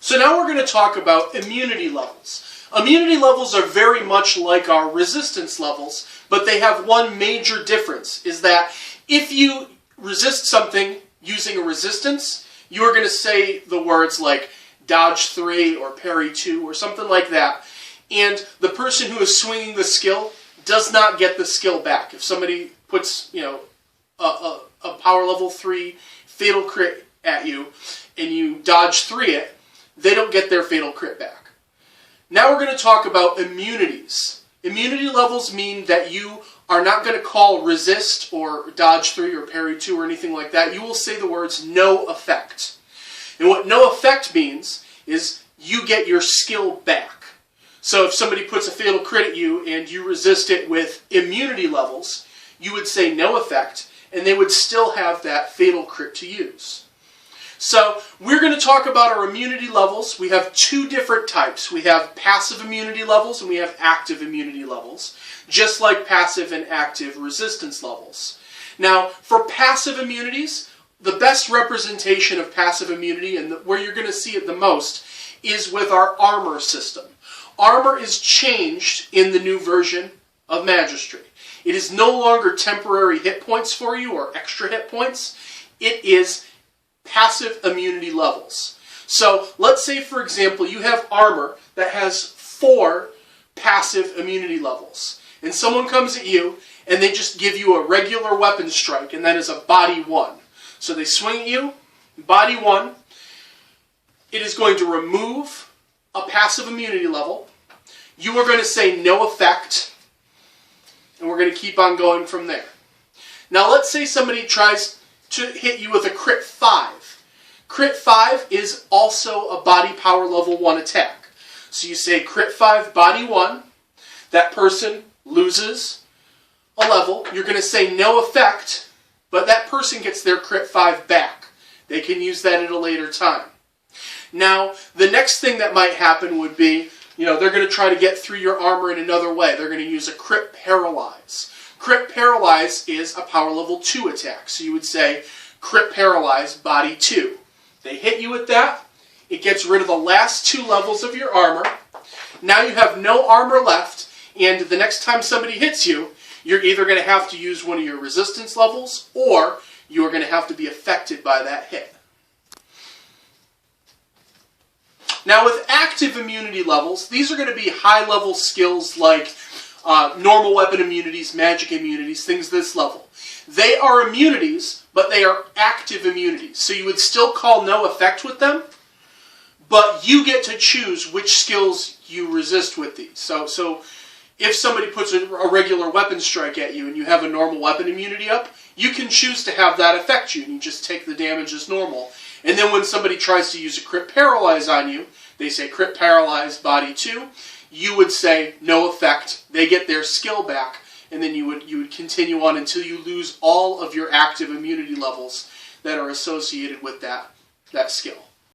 So now we're going to talk about immunity levels. Immunity levels are very much like our resistance levels, but they have one major difference, is that if you resist something using a resistance, you are going to say the words like dodge 3 or parry 2 or something like that, and the person who is swinging the skill does not get the skill back. If somebody puts, a power level 3 fatal crit at you and you dodge 3 it, they don't get their fatal crit back. Now we're going to talk about immunities. Immunity levels mean that you are not going to call resist or dodge 3 or parry 2 or anything like that. You will say the words no effect. And what no effect means is you get your skill back. So if somebody puts a fatal crit at you and you resist it with immunity levels, you would say no effect, and they would still have that fatal crit to use. So we're going to talk about our immunity levels. We have two different types. We have passive immunity levels and we have active immunity levels, just like passive and active resistance levels. Now, for passive immunities, the best representation of passive immunity, and where you're going to see it the most, is with our armor system. Armor is changed in the new version of Magistry. It is no longer temporary hit points for you or extra hit points. It is passive immunity levels. So let's say, for example, you have armor that has 4 passive immunity levels, and someone comes at you and they just give you a regular weapon strike, and that is a body 1. So they swing at you, body 1. It is going to remove a passive immunity level. You are going to say no effect, and we're going to keep on going from there. Now let's say somebody tries to hit you with a crit 5. Crit 5 is also a body power level 1 attack. So you say crit 5 body 1, that person loses a level. You're going to say no effect, but that person gets their crit 5 back. They can use that at a later time. Now, the next thing that might happen would be, they're going to try to get through your armor in another way. They're going to use a crit paralyze. Crit paralyze is a power level 2 attack. So you would say crit paralyze body 2. They hit you with that. It gets rid of the last 2 levels of your armor. Now you have no armor left, and the next time somebody hits you, you're either going to have to use one of your resistance levels, or you're going to have to be affected by that hit. Now with active immunity levels, these are going to be high-level skills like normal weapon immunities, magic immunities, things this level. They are immunities, but they are active immunities. So you would still call no effect with them, but you get to choose which skills you resist with these. So if somebody puts a regular weapon strike at you and you have a normal weapon immunity up, you can choose to have that affect you, and you just take the damage as normal. And then when somebody tries to use a crit paralyze on you, they say crit paralyze body 2, you would say no effect, they get their skill back, and then you would continue on until you lose all of your active immunity levels that are associated with that skill.